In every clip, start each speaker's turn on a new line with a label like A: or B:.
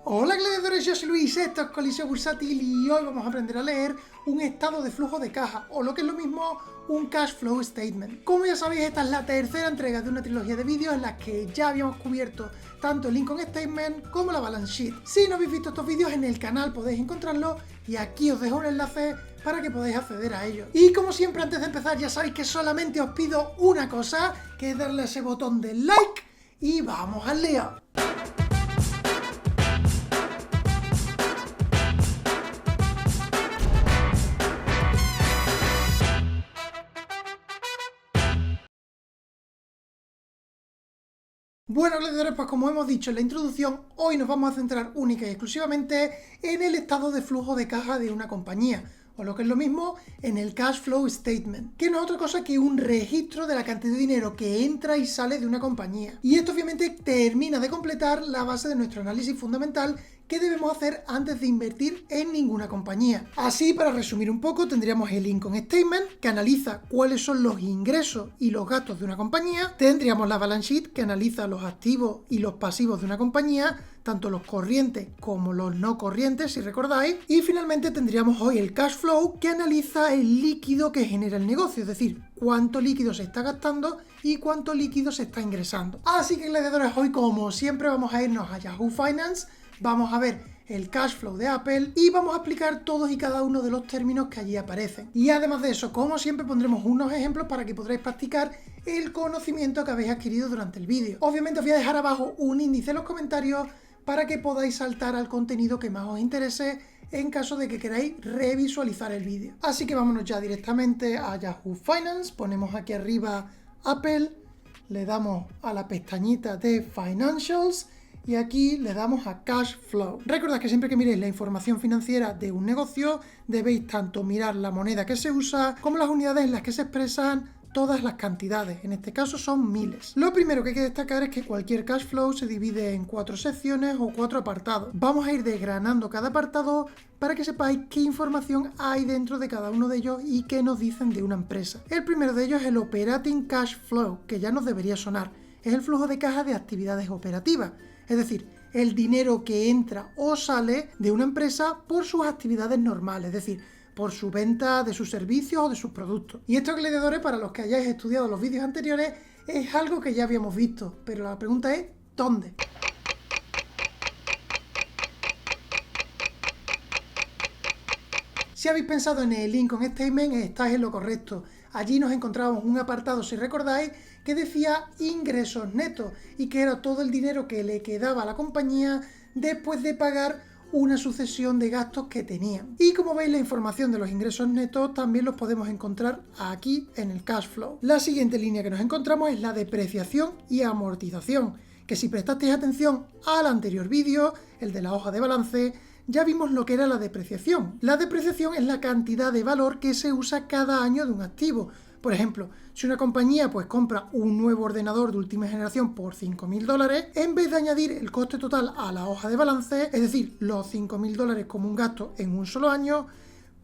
A: Hola gladiadores, yo soy Luis, esto es Coliseo Bursátil y hoy vamos a aprender a leer un estado de flujo de caja, o lo que es lo mismo, un cash flow statement. Como ya sabéis, esta es la tercera entrega de una trilogía de vídeos en las que ya habíamos cubierto tanto el income statement como la balance sheet. Si no habéis visto estos vídeos en el canal podéis encontrarlos y aquí os dejo un enlace para que podáis acceder a ellos. Y como siempre, antes de empezar ya sabéis que solamente os pido una cosa, que es darle a ese botón de like y vamos al lío. Bueno, gladiadores, pues como hemos dicho en la introducción, hoy nos vamos a centrar única y exclusivamente en el estado de flujo de caja de una compañía, o lo que es lo mismo, en el cash flow statement, que no es otra cosa que un registro de la cantidad de dinero que entra y sale de una compañía. Y esto obviamente termina de completar la base de nuestro análisis fundamental que debemos hacer antes de invertir en ninguna compañía. Así, para resumir un poco, tendríamos el income statement, que analiza cuáles son los ingresos y los gastos de una compañía. Tendríamos la balance sheet, que analiza los activos y los pasivos de una compañía, tanto los corrientes como los no corrientes, si recordáis. Y finalmente tendríamos hoy el cash flow, que analiza el líquido que genera el negocio, es decir, cuánto líquido se está gastando y cuánto líquido se está ingresando. Así que, gladiadores, hoy como siempre vamos a irnos a Yahoo Finance, vamos a ver el cash flow de Apple y vamos a explicar todos y cada uno de los términos que allí aparecen. Y además de eso, como siempre, pondremos unos ejemplos para que podréis practicar el conocimiento que habéis adquirido durante el vídeo. Obviamente os voy a dejar abajo un índice en los comentarios para que podáis saltar al contenido que más os interese en caso de que queráis revisualizar el vídeo. Así que vámonos ya directamente a Yahoo Finance, ponemos aquí arriba Apple, le damos a la pestañita de Financials y aquí le damos a Cash Flow. Recordad que siempre que miréis la información financiera de un negocio, debéis tanto mirar la moneda que se usa como las unidades en las que se expresan todas las cantidades. En este caso son miles. Lo primero que hay que destacar es que cualquier cash flow se divide en 4 secciones o 4 apartados. Vamos a ir desgranando cada apartado para que sepáis qué información hay dentro de cada uno de ellos y qué nos dicen de una empresa. El primero de ellos es el Operating Cash Flow, que ya nos debería sonar. Es el flujo de caja de actividades operativas. Es decir, el dinero que entra o sale de una empresa por sus actividades normales, es decir, por su venta de sus servicios o de sus productos. Y esto, gladiadores, para los que hayáis estudiado los vídeos anteriores, es algo que ya habíamos visto, pero la pregunta es ¿dónde? Si habéis pensado en el income statement, estáis en lo correcto. Allí nos encontramos un apartado, si recordáis, que decía ingresos netos y que era todo el dinero que le quedaba a la compañía después de pagar una sucesión de gastos que tenían. Y como veis, la información de los ingresos netos también los podemos encontrar aquí en el cash flow. La siguiente línea que nos encontramos es la depreciación y amortización, que si prestasteis atención al anterior vídeo, el de la hoja de balance, ya vimos lo que era la depreciación. La depreciación es la cantidad de valor que se usa cada año de un activo. Por ejemplo, si una compañía compra un nuevo ordenador de última generación por $5.000, en vez de añadir el coste total a la hoja de balance, es decir, los $5.000 como un gasto en un solo año,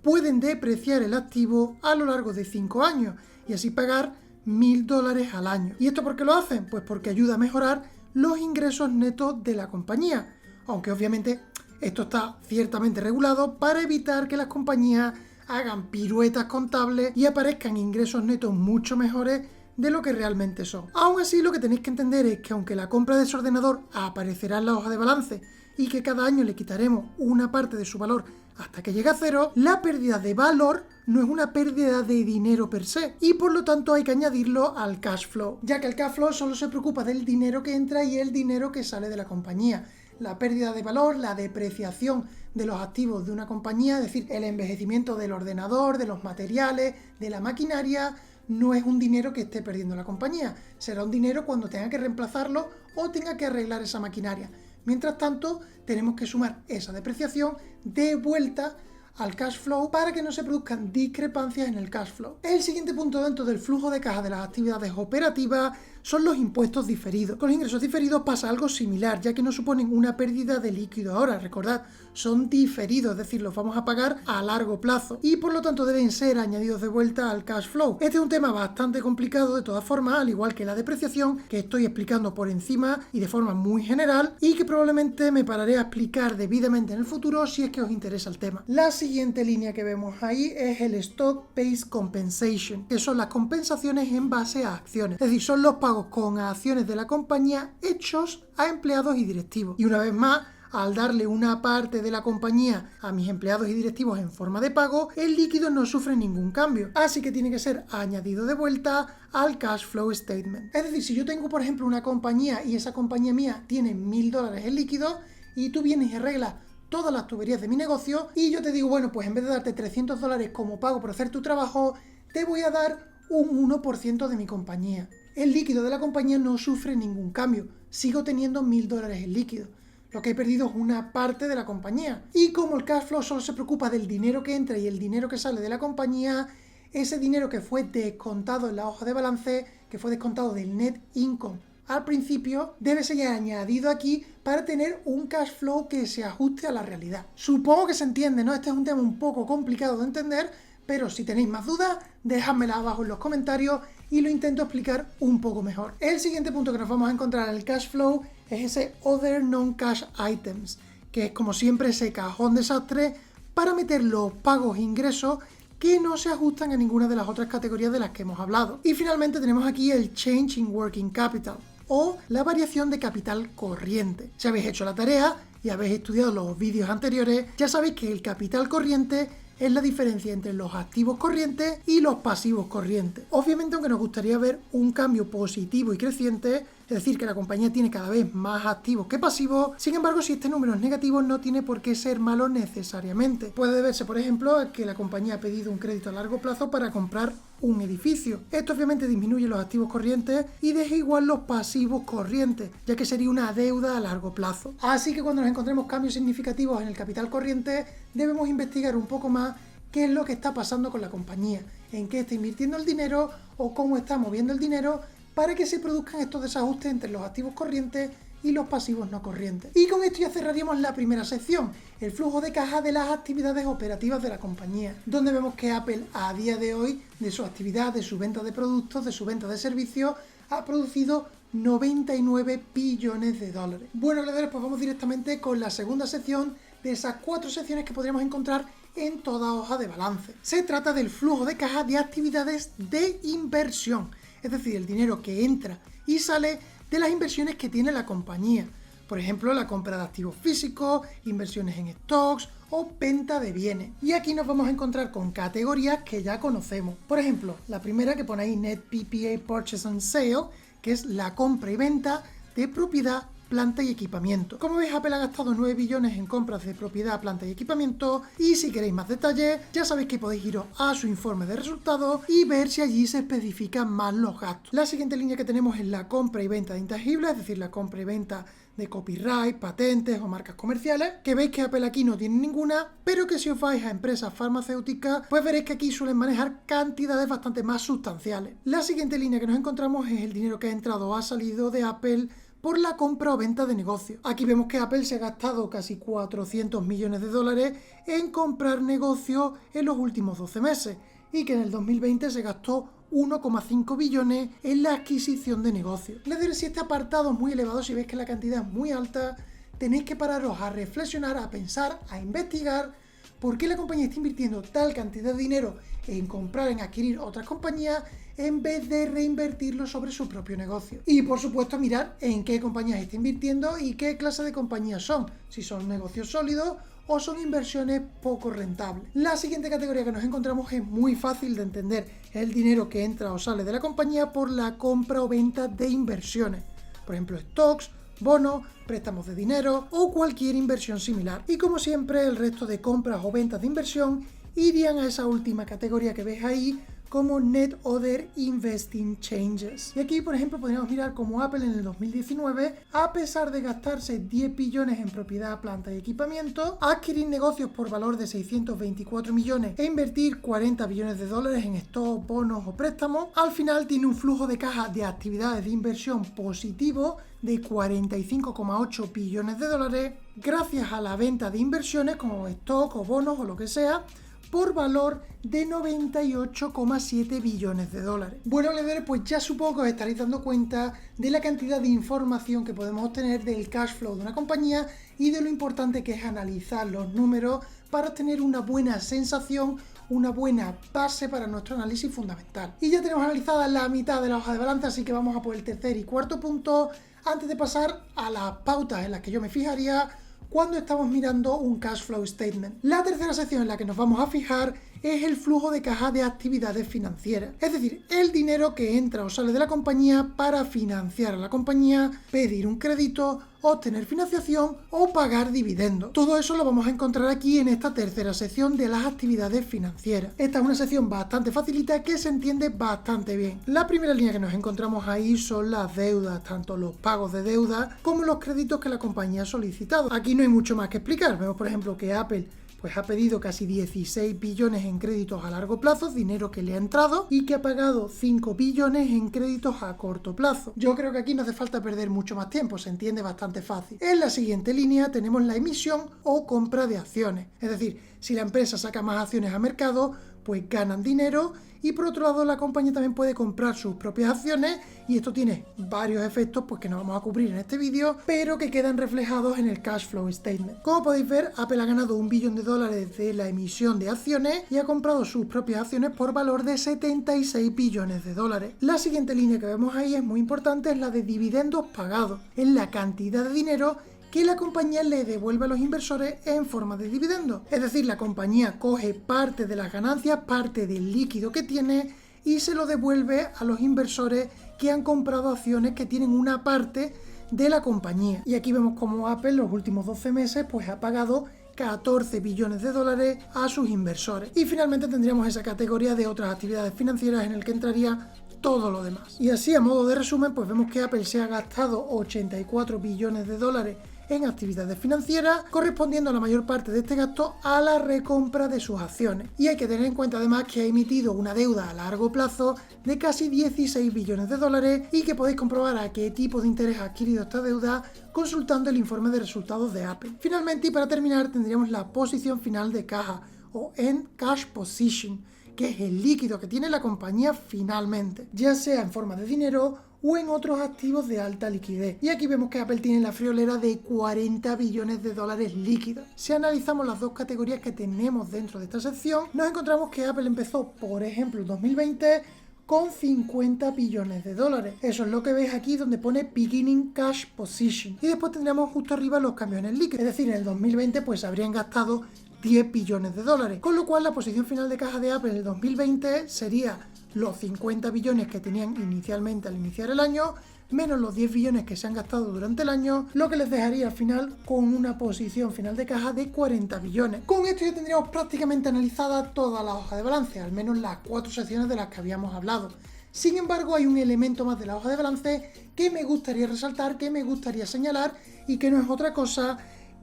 A: pueden depreciar el activo a lo largo de 5 años y así pagar $1.000 al año. ¿Y esto por qué lo hacen? Pues porque ayuda a mejorar los ingresos netos de la compañía, aunque obviamente esto está ciertamente regulado para evitar que las compañías hagan piruetas contables y aparezcan ingresos netos mucho mejores de lo que realmente son. Aún así, lo que tenéis que entender es que aunque la compra de ese ordenador aparecerá en la hoja de balance y que cada año le quitaremos una parte de su valor hasta que llegue a cero, la pérdida de valor no es una pérdida de dinero per se y por lo tanto hay que añadirlo al cash flow, ya que el cash flow solo se preocupa del dinero que entra y el dinero que sale de la compañía. La pérdida de valor, la depreciación de los activos de una compañía, es decir, el envejecimiento del ordenador, de los materiales, de la maquinaria, no es un dinero que esté perdiendo la compañía. Será un dinero cuando tenga que reemplazarlo o tenga que arreglar esa maquinaria. Mientras tanto, tenemos que sumar esa depreciación de vuelta al cash flow para que no se produzcan discrepancias en el cash flow. El siguiente punto dentro del flujo de caja de las actividades operativas son los impuestos diferidos. Con los ingresos diferidos pasa algo similar, ya que no suponen una pérdida de líquido ahora. Recordad, son diferidos, es decir, los vamos a pagar a largo plazo y por lo tanto deben ser añadidos de vuelta al cash flow. Este es un tema bastante complicado de todas formas, al igual que la depreciación, que estoy explicando por encima y de forma muy general y que probablemente me pararé a explicar debidamente en el futuro si es que os interesa el tema. La siguiente línea que vemos ahí es el Stock Based Compensation, que son las compensaciones en base a acciones, es decir, son los pagos con acciones de la compañía hechos a empleados y directivos. Y una vez más, al darle una parte de la compañía a mis empleados y directivos en forma de pago, el líquido no sufre ningún cambio, así que tiene que ser añadido de vuelta al cash flow statement. Es decir, si yo tengo por ejemplo una compañía y esa compañía mía tiene $1000 en líquido y tú vienes y arreglas todas las tuberías de mi negocio y yo te digo, bueno, pues en vez de darte $300 como pago por hacer tu trabajo, te voy a dar un 1% de mi compañía. El líquido de la compañía no sufre ningún cambio, sigo teniendo $1000 en líquido. Lo que he perdido es una parte de la compañía. Y como el cash flow solo se preocupa del dinero que entra y el dinero que sale de la compañía, ese dinero que fue descontado en la hoja de balance, que fue descontado del net income al principio, debe ser añadido aquí para tener un cash flow que se ajuste a la realidad. Supongo que se entiende, ¿no? Este es un tema un poco complicado de entender, pero si tenéis más dudas, dejádmela abajo en los comentarios y lo intento explicar un poco mejor. El siguiente punto que nos vamos a encontrar en el cash flow es ese Other Non-Cash Items, que es como siempre ese cajón desastre para meter los pagos e ingresos que no se ajustan a ninguna de las otras categorías de las que hemos hablado. Y finalmente tenemos aquí el Change in Working Capital, o la variación de capital corriente. Si habéis hecho la tarea y habéis estudiado los vídeos anteriores, ya sabéis que el capital corriente es la diferencia entre los activos corrientes y los pasivos corrientes. Obviamente, aunque nos gustaría ver un cambio positivo y creciente, es decir, que la compañía tiene cada vez más activos que pasivos, sin embargo, si este número es negativo, no tiene por qué ser malo necesariamente. Puede deberse, por ejemplo, a que la compañía ha pedido un crédito a largo plazo para comprar un edificio. Esto obviamente disminuye los activos corrientes y deja igual los pasivos corrientes, ya que sería una deuda a largo plazo. Así que cuando nos encontremos cambios significativos en el capital corriente, debemos investigar un poco más qué es lo que está pasando con la compañía, en qué está invirtiendo el dinero o cómo está moviendo el dinero para que se produzcan estos desajustes entre los activos corrientes y los pasivos no corrientes. Y con esto ya cerraríamos la primera sección, el flujo de caja de las actividades operativas de la compañía, donde vemos que Apple a día de hoy, de su actividad, de su venta de productos, de su venta de servicios, ha producido 99 billones de dólares. Bueno, pues vamos directamente con la segunda sección de esas 4 secciones que podríamos encontrar en toda hoja de balance. Se trata del flujo de caja de actividades de inversión, es decir, el dinero que entra y sale de las inversiones que tiene la compañía. Por ejemplo, la compra de activos físicos, inversiones en stocks o venta de bienes. Y aquí nos vamos a encontrar con categorías que ya conocemos. Por ejemplo, la primera que pone ahí Net PPA Purchase and Sale, que es la compra y venta de propiedad, planta y equipamiento. Como veis, Apple ha gastado 9 billones en compras de propiedad, planta y equipamiento, y si queréis más detalles, ya sabéis que podéis iros a su informe de resultados y ver si allí se especifican más los gastos. La siguiente línea que tenemos es la compra y venta de intangibles, es decir, la compra y venta de copyright, patentes o marcas comerciales, que veis que Apple aquí no tiene ninguna, pero que si os vais a empresas farmacéuticas, pues veréis que aquí suelen manejar cantidades bastante más sustanciales. La siguiente línea que nos encontramos es el dinero que ha entrado o ha salido de Apple por la compra o venta de negocios. Aquí vemos que Apple se ha gastado casi 400 millones de dólares en comprar negocios en los últimos 12 meses y que en el 2020 se gastó 1,5 billones en la adquisición de negocios. Es decir, si este apartado es muy elevado, si veis que la cantidad es muy alta, tenéis que pararos a reflexionar, a pensar, a investigar por qué la compañía está invirtiendo tal cantidad de dinero en comprar, en adquirir otras compañías, en vez de reinvertirlo sobre su propio negocio. Y por supuesto mirar en qué compañías está invirtiendo y qué clase de compañías son, si son negocios sólidos o son inversiones poco rentables. La siguiente categoría que nos encontramos es muy fácil de entender, es el dinero que entra o sale de la compañía por la compra o venta de inversiones, por ejemplo stocks, bonos, préstamos de dinero o cualquier inversión similar. Y como siempre, el resto de compras o ventas de inversión irían a esa última categoría que veis ahí, como Net Other Investing Changes. Y aquí, por ejemplo, podríamos mirar cómo Apple en el 2019, a pesar de gastarse 10 billones en propiedad, planta y equipamiento, adquirir negocios por valor de 624 millones e invertir 40 billones de dólares en stocks, bonos o préstamos, al final tiene un flujo de caja de actividades de inversión positivo de 45,8 billones de dólares gracias a la venta de inversiones como stock o bonos o lo que sea, por valor de 98,7 billones de dólares. Bueno, leedores, pues ya supongo que os estaréis dando cuenta de la cantidad de información que podemos obtener del cash flow de una compañía y de lo importante que es analizar los números para obtener una buena sensación, una buena base para nuestro análisis fundamental. Y ya tenemos analizada la mitad de la hoja de balance, así que vamos a por el tercer y cuarto punto antes de pasar a las pautas en las que yo me fijaría cuando estamos mirando un cash flow statement. La tercera sección en la que nos vamos a fijar es el flujo de caja de actividades financieras, es decir, el dinero que entra o sale de la compañía para financiar a la compañía, pedir un crédito, obtener financiación o pagar dividendos. Todo eso lo vamos a encontrar aquí en esta tercera sección de las actividades financieras. Esta es una sección bastante facilita que se entiende bastante bien. La primera línea que nos encontramos ahí son las deudas, tanto los pagos de deuda como los créditos que la compañía ha solicitado. Aquí no hay mucho más que explicar. Vemos, por ejemplo, que Apple pues ha pedido casi 16 billones en créditos a largo plazo, dinero que le ha entrado, y que ha pagado 5 billones en créditos a corto plazo. Yo creo que aquí no hace falta perder mucho más tiempo, se entiende bastante fácil. En la siguiente línea tenemos la emisión o compra de acciones, es decir, si la empresa saca más acciones a mercado, pues ganan dinero, y por otro lado la compañía también puede comprar sus propias acciones, y esto tiene varios efectos pues que no vamos a cubrir en este vídeo, pero que quedan reflejados en el cash flow statement. Como podéis ver, Apple ha ganado $1 billón de la emisión de acciones y ha comprado sus propias acciones por valor de 76 billones de dólares. La siguiente línea que vemos ahí es muy importante, es la de dividendos pagados, es la cantidad de dinero que la compañía le devuelve a los inversores en forma de dividendos. Es decir, la compañía coge parte de las ganancias, parte del líquido que tiene y se lo devuelve a los inversores que han comprado acciones que tienen una parte de la compañía. Y aquí vemos cómo Apple en los últimos 12 meses pues ha pagado 14 billones de dólares a sus inversores. Y finalmente tendríamos esa categoría de otras actividades financieras en el que entraría todo lo demás. Y así, a modo de resumen, pues vemos que Apple se ha gastado 84 billones de dólares en actividades financieras, correspondiendo la mayor parte de este gasto a la recompra de sus acciones. Y hay que tener en cuenta además que ha emitido una deuda a largo plazo de casi 16 billones de dólares y que podéis comprobar a qué tipo de interés ha adquirido esta deuda consultando el informe de resultados de Apple. Finalmente, y para terminar, tendríamos la posición final de caja o end cash position, que es el líquido que tiene la compañía finalmente, ya sea en forma de dinero o en otros activos de alta liquidez. Y aquí vemos que Apple tiene la friolera de 40 billones de dólares líquidos. Si analizamos las dos categorías que tenemos dentro de esta sección, nos encontramos que Apple empezó, por ejemplo, en 2020 con 50 billones de dólares. Eso es lo que veis aquí donde pone Beginning Cash Position. Y después tendríamos justo arriba los camiones líquidos. Es decir, en el 2020 pues habrían gastado 10 billones de dólares. Con lo cual la posición final de caja de Apple en el 2020 sería los 50 billones que tenían inicialmente al iniciar el año, menos los 10 billones que se han gastado durante el año, lo que les dejaría al final con una posición final de caja de 40 billones. Con esto ya tendríamos prácticamente analizada toda la hoja de balance, al menos las 4 secciones de las que habíamos hablado. Sin embargo, hay un elemento más de la hoja de balance que me gustaría resaltar, que me gustaría señalar y que no es otra cosa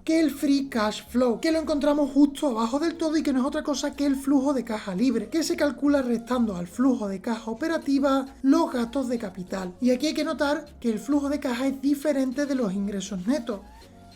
A: que el free cash flow, que lo encontramos justo abajo del todo y que no es otra cosa que el flujo de caja libre, que se calcula restando al flujo de caja operativa los gastos de capital. Y aquí hay que notar que el flujo de caja es diferente de los ingresos netos,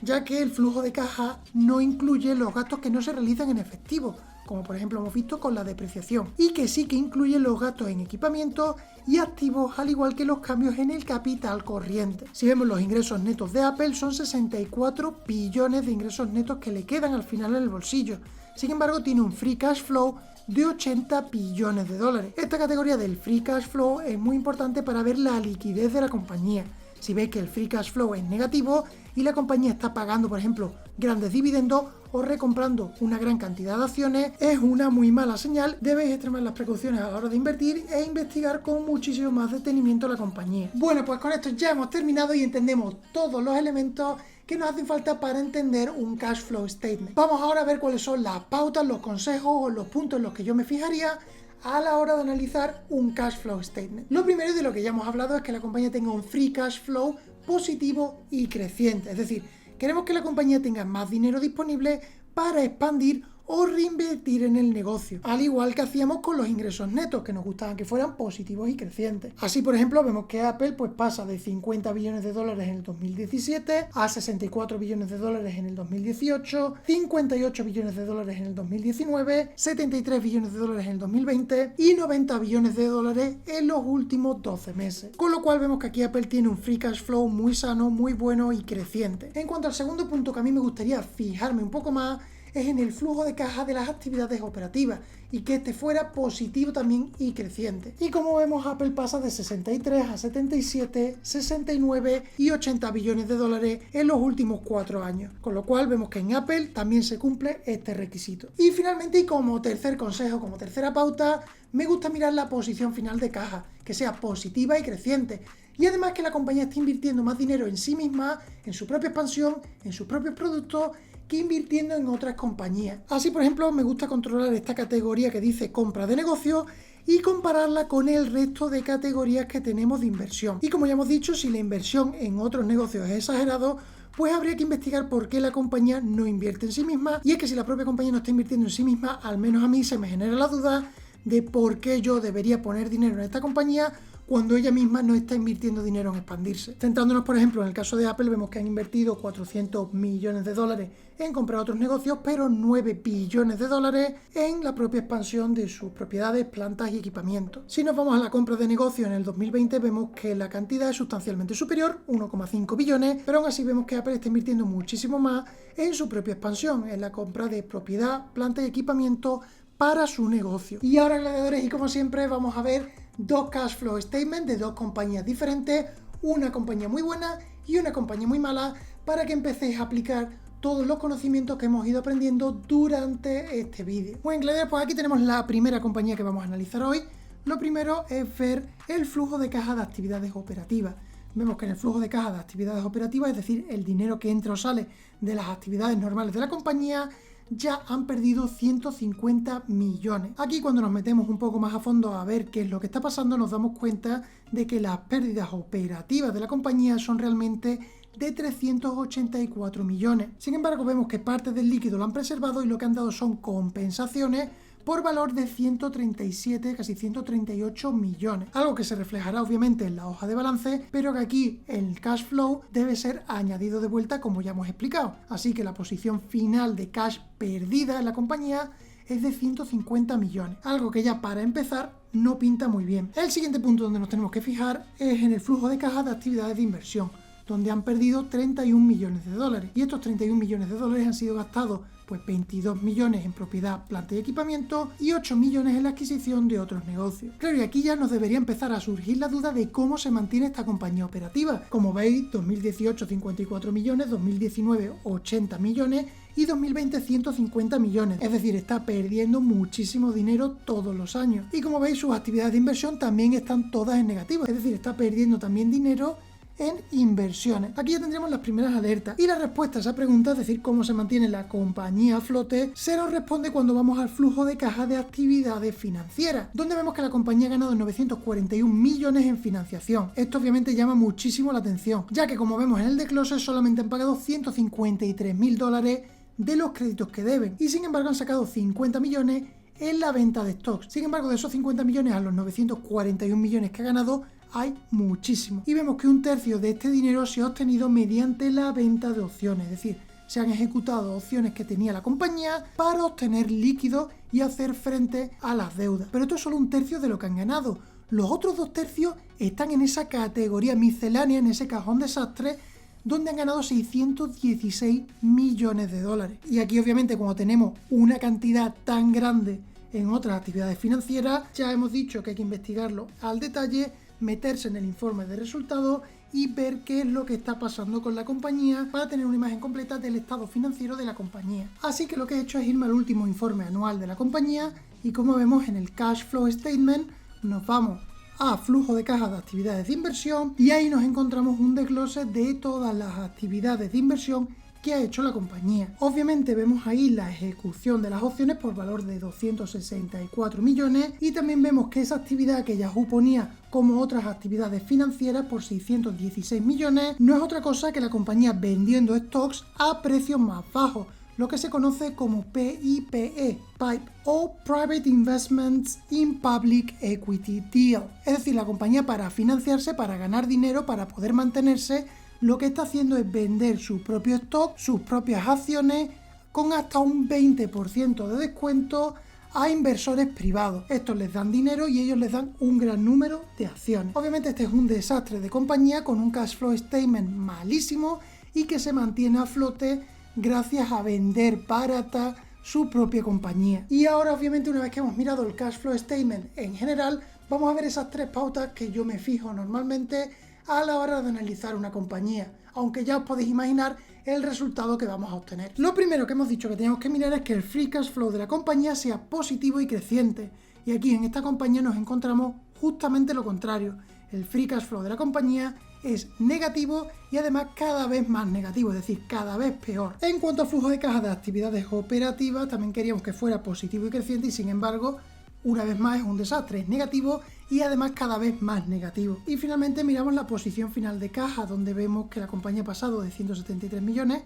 A: ya que el flujo de caja no incluye los gastos que no se realizan en efectivo, como por ejemplo hemos visto con la depreciación, y que sí que incluye los gastos en equipamiento y activos, al igual que los cambios en el capital corriente. Si vemos los ingresos netos de Apple, son 64 billones de ingresos netos que le quedan al final en el bolsillo. Sin embargo, tiene un free cash flow de 80 billones de dólares. Esta categoría del free cash flow es muy importante para ver la liquidez de la compañía. Si veis que el free cash flow es negativo y la compañía está pagando, por ejemplo, grandes dividendos o recomprando una gran cantidad de acciones, es una muy mala señal. Debéis extremar las precauciones a la hora de invertir e investigar con muchísimo más detenimiento la compañía. Bueno, pues con esto ya hemos terminado y entendemos todos los elementos que nos hacen falta para entender un cash flow statement. Vamos ahora a ver cuáles son las pautas, los consejos o los puntos en los que yo me fijaría a la hora de analizar un cash flow statement. Lo primero, de lo que ya hemos hablado, es que la compañía tenga un free cash flow positivo y creciente. Es decir, queremos que la compañía tenga más dinero disponible para expandir o reinvertir en el negocio, al igual que hacíamos con los ingresos netos, que nos gustaban que fueran positivos y crecientes. Así, por ejemplo, vemos que Apple pues pasa de 50 billones de dólares en el 2017 a 64 billones de dólares en el 2018, 58 billones de dólares en el 2019, 73 billones de dólares en el 2020 y 90 billones de dólares en los últimos 12 meses. Con lo cual vemos que aquí Apple tiene un free cash flow muy sano, muy bueno y creciente. En cuanto al segundo punto que a mí me gustaría fijarme un poco más, es en el flujo de caja de las actividades operativas y que este fuera positivo también y creciente. Y como vemos, Apple pasa de 63 a 77, 69 y 80 billones de dólares en los últimos 4 años. Con lo cual vemos que en Apple también se cumple este requisito. Y finalmente, y como tercer consejo, como tercera pauta, me gusta mirar la posición final de caja, que sea positiva y creciente. Y además que la compañía esté invirtiendo más dinero en sí misma, en su propia expansión, en sus propios productos, que invirtiendo en otras compañías. Así, por ejemplo, me gusta controlar esta categoría que dice compra de negocio y compararla con el resto de categorías que tenemos de inversión. Y como ya hemos dicho, si la inversión en otros negocios es exagerado, pues habría que investigar por qué la compañía no invierte en sí misma. Y es que si la propia compañía no está invirtiendo en sí misma, al menos a mí se me genera la duda de por qué yo debería poner dinero en esta compañía cuando ella misma no está invirtiendo dinero en expandirse. Centrándonos, por ejemplo, en el caso de Apple, vemos que han invertido 400 millones de dólares en comprar otros negocios, pero 9 billones de dólares en la propia expansión de sus propiedades, plantas y equipamientos. Si nos vamos a la compra de negocios en el 2020, vemos que la cantidad es sustancialmente superior, 1,5 billones, pero aún así vemos que Apple está invirtiendo muchísimo más en su propia expansión, en la compra de propiedad, plantas y equipamiento para su negocio. Y ahora, gladiadores, y como siempre, vamos a ver dos cash flow statements de dos compañías diferentes, una compañía muy buena y una compañía muy mala, para que empecéis a aplicar todos los conocimientos que hemos ido aprendiendo durante este vídeo. Bueno, gladiadores, pues aquí tenemos la primera compañía que vamos a analizar hoy. Lo primero es ver el flujo de caja de actividades operativas. Vemos que en el flujo de caja de actividades operativas, es decir, el dinero que entra o sale de las actividades normales de la compañía, ya han perdido 150 millones. Aquí, cuando nos metemos un poco más a fondo a ver qué es lo que está pasando, nos damos cuenta de que las pérdidas operativas de la compañía son realmente de 384 millones. Sin embargo, vemos que parte del líquido lo han preservado y lo que han dado son compensaciones por valor de 137, casi 138 millones. Algo que se reflejará obviamente en la hoja de balance, pero que aquí el cash flow debe ser añadido de vuelta, como ya hemos explicado. Así que la posición final de cash perdida en la compañía es de 150 millones. Algo que ya para empezar no pinta muy bien. El siguiente punto donde nos tenemos que fijar es en el flujo de caja de actividades de inversión, donde han perdido 31 millones de dólares. Y estos 31 millones de dólares han sido gastados pues 22 millones en propiedad, planta y equipamiento y 8 millones en la adquisición de otros negocios. Claro, y aquí ya nos debería empezar a surgir la duda de cómo se mantiene esta compañía operativa. Como veis, 2018 54 millones, 2019 80 millones y 2020 150 millones. Es decir, está perdiendo muchísimo dinero todos los años. Y como veis, sus actividades de inversión también están todas en negativo. Es decir, está perdiendo también dinero en inversiones. Aquí ya tendremos las primeras alertas. Y la respuesta a esa pregunta, es decir, cómo se mantiene la compañía a flote, se nos responde cuando vamos al flujo de caja de actividades financieras, donde vemos que la compañía ha ganado 941 millones en financiación. Esto obviamente llama muchísimo la atención, ya que como vemos en el desglose solamente han pagado 153.000 dólares de los créditos que deben, y sin embargo han sacado 50 millones en la venta de stocks. Sin embargo, de esos 50 millones a los 941 millones que ha ganado, hay muchísimo. Y vemos que un tercio de este dinero se ha obtenido mediante la venta de opciones, es decir, se han ejecutado opciones que tenía la compañía para obtener líquido y hacer frente a las deudas. Pero esto es solo un tercio de lo que han ganado. Los otros 2 tercios están en esa categoría miscelánea, en ese cajón desastre, donde han ganado 616 millones de dólares. Y aquí obviamente, cuando tenemos una cantidad tan grande en otras actividades financieras, ya hemos dicho que hay que investigarlo al detalle, meterse en el informe de resultados y ver qué es lo que está pasando con la compañía para tener una imagen completa del estado financiero de la compañía. Así que lo que he hecho es irme al último informe anual de la compañía y, como vemos en el Cash Flow Statement, nos vamos a flujo de caja de actividades de inversión y ahí nos encontramos un desglose de todas las actividades de inversión que ha hecho la compañía. Obviamente vemos ahí la ejecución de las opciones por valor de 264 millones y también vemos que esa actividad que Yahoo ponía como otras actividades financieras por 616 millones no es otra cosa que la compañía vendiendo stocks a precios más bajos, lo que se conoce como PIPE, PIPE o Private Investments in Public Equity Deal. Es decir, la compañía para financiarse, para ganar dinero, para poder mantenerse, lo que está haciendo es vender su propio stock, sus propias acciones, con hasta un 20% de descuento a inversores privados. Estos les dan dinero y ellos les dan un gran número de acciones. Obviamente este es un desastre de compañía con un cash flow statement malísimo y que se mantiene a flote gracias a vender barata su propia compañía. Y ahora obviamente una vez que hemos mirado el cash flow statement en general, vamos a ver esas tres pautas que yo me fijo normalmente a la hora de analizar una compañía, aunque ya os podéis imaginar el resultado que vamos a obtener. Lo primero que hemos dicho que tenemos que mirar es que el free cash flow de la compañía sea positivo y creciente, y aquí en esta compañía nos encontramos justamente lo contrario. El free cash flow de la compañía es negativo y además cada vez más negativo, es decir, cada vez peor. En cuanto al flujo de caja de actividades operativas, también queríamos que fuera positivo y creciente y sin embargo, una vez más es un desastre, es negativo y además cada vez más negativo. Y finalmente miramos la posición final de caja, donde vemos que la compañía ha pasado de 173 millones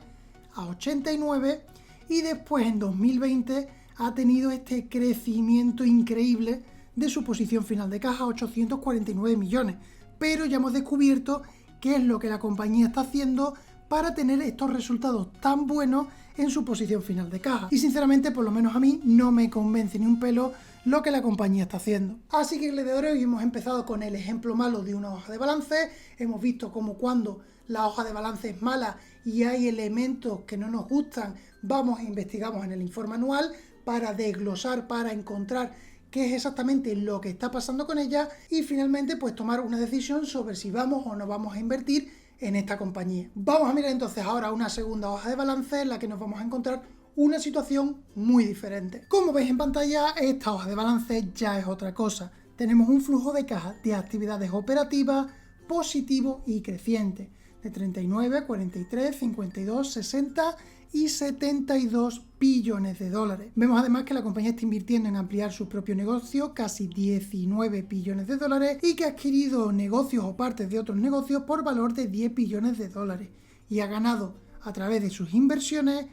A: a 89 y después en 2020 ha tenido este crecimiento increíble de su posición final de caja a 849 millones. Pero ya hemos descubierto qué es lo que la compañía está haciendo para tener estos resultados tan buenos en su posición final de caja. Y sinceramente, por lo menos a mí, no me convence ni un pelo lo que la compañía está haciendo. Así que en el de hoy hemos empezado con el ejemplo malo de una hoja de balance. Hemos visto cómo cuando la hoja de balance es mala y hay elementos que no nos gustan, vamos e investigamos en el informe anual para desglosar, para encontrar qué es exactamente lo que está pasando con ella y finalmente pues tomar una decisión sobre si vamos o no vamos a invertir en esta compañía. Vamos a mirar entonces ahora una segunda hoja de balance en la que nos vamos a encontrar una situación muy diferente. Como veis en pantalla, esta hoja de balance ya es otra cosa. Tenemos un flujo de caja de actividades operativas positivo y creciente, de 39, 43, 52, 60 y 72 billones de dólares. Vemos además que la compañía está invirtiendo en ampliar su propio negocio, casi 19 billones de dólares, y que ha adquirido negocios o partes de otros negocios por valor de 10 billones de dólares, y ha ganado a través de sus inversiones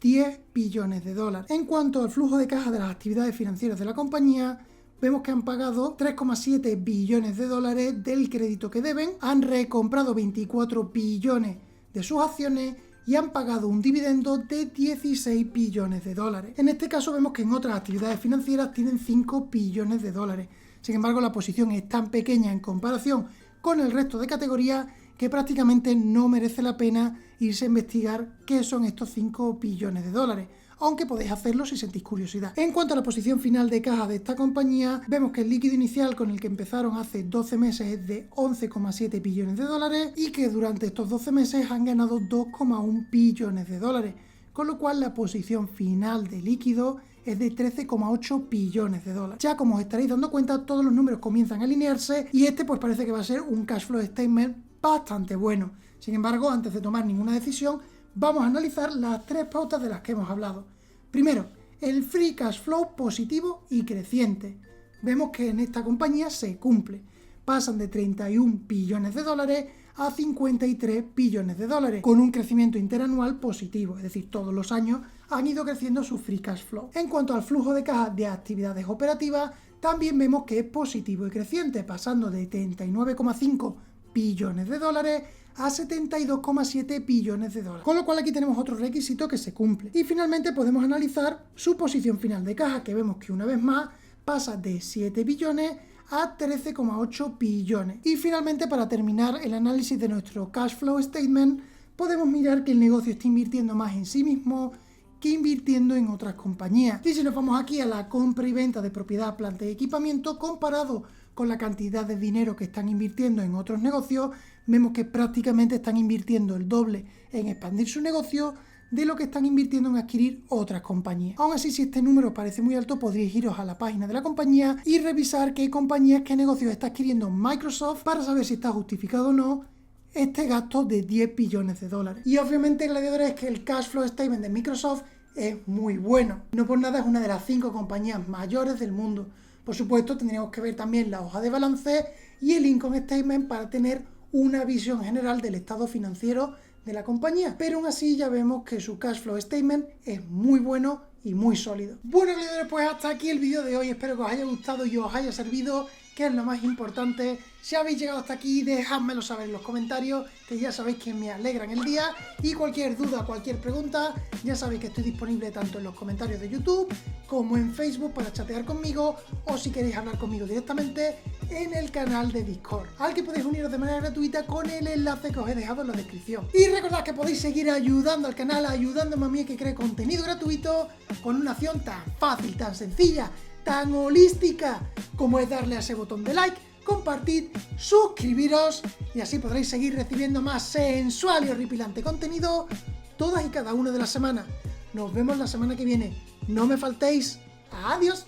A: 10 billones de dólares. En cuanto al flujo de caja de las actividades financieras de la compañía, vemos que han pagado 3,7 billones de dólares del crédito que deben, han recomprado 24 billones de sus acciones y han pagado un dividendo de 16 billones de dólares. En este caso vemos que en otras actividades financieras tienen 5 billones de dólares. Sin embargo, la posición es tan pequeña en comparación con el resto de categorías que prácticamente no merece la pena irse a investigar qué son estos 5 billones de dólares, aunque podéis hacerlo si sentís curiosidad. En cuanto a la posición final de caja de esta compañía, vemos que el líquido inicial con el que empezaron hace 12 meses es de 11,7 billones de dólares y que durante estos 12 meses han ganado 2,1 billones de dólares, con lo cual la posición final de líquido es de 13,8 billones de dólares. Ya como os estaréis dando cuenta, todos los números comienzan a alinearse y este pues parece que va a ser un cash flow statement bastante bueno. Sin embargo, antes de tomar ninguna decisión, vamos a analizar las tres pautas de las que hemos hablado. Primero, el free cash flow positivo y creciente. Vemos que en esta compañía se cumple. Pasan de 31 billones de dólares a 53 billones de dólares, con un crecimiento interanual positivo, es decir, todos los años han ido creciendo su free cash flow. En cuanto al flujo de caja de actividades operativas, también vemos que es positivo y creciente, pasando de 39,5 billones de dólares a 72,7 billones de dólares. Con lo cual aquí tenemos otro requisito que se cumple. Y finalmente podemos analizar su posición final de caja, que vemos que una vez más pasa de 7 billones a 13,8 billones. Y finalmente, para terminar el análisis de nuestro cash flow statement, podemos mirar que el negocio está invirtiendo más en sí mismo que invirtiendo en otras compañías. Y si nos vamos aquí a la compra y venta de propiedad, planta y equipamiento, comparado con la cantidad de dinero que están invirtiendo en otros negocios, vemos que prácticamente están invirtiendo el doble en expandir su negocio de lo que están invirtiendo en adquirir otras compañías. Aún así, si este número parece muy alto, podríais iros a la página de la compañía y revisar qué compañías, qué negocios está adquiriendo Microsoft para saber si está justificado o no este gasto de 10 billones de dólares. Y obviamente, gladiadores, es que el cash flow statement de Microsoft es muy bueno. No por nada es una de las 5 compañías mayores del mundo. Por supuesto, tendríamos que ver también la hoja de balance y el income statement para tener una visión general del estado financiero de la compañía. Pero aún así ya vemos que su cash flow statement es muy bueno y muy sólido. Bueno, gladiadores, pues hasta aquí el vídeo de hoy. Espero que os haya gustado y os haya servido, que es lo más importante. Si habéis llegado hasta aquí, dejádmelo saber en los comentarios, que ya sabéis que me alegran el día. Y cualquier duda, cualquier pregunta, ya sabéis que estoy disponible tanto en los comentarios de YouTube como en Facebook para chatear conmigo, o si queréis hablar conmigo directamente en el canal de Discord, al que podéis uniros de manera gratuita con el enlace que os he dejado en la descripción. Y recordad que podéis seguir ayudando al canal, ayudándome a mí que cree contenido gratuito, con una acción tan fácil, tan sencilla, tan holística como es darle a ese botón de like, compartid, suscribiros, y así podréis seguir recibiendo más sensual y horripilante contenido todas y cada una de las semanas. Nos vemos la semana que viene. No me faltéis. Adiós.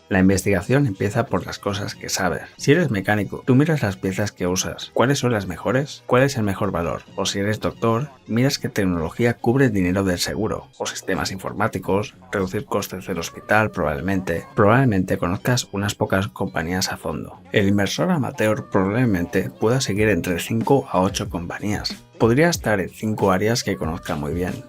B: La investigación empieza por las cosas que sabes. Si eres mecánico, tú miras las piezas que usas. ¿Cuáles son las mejores? ¿Cuál es el mejor valor? O si eres doctor, miras qué tecnología cubre el dinero del seguro. O sistemas informáticos, reducir costes del hospital probablemente. Probablemente conozcas unas pocas compañías a fondo. El inversor amateur probablemente pueda seguir entre 5 a 8 compañías. Podría estar en 5 áreas que conozca muy bien.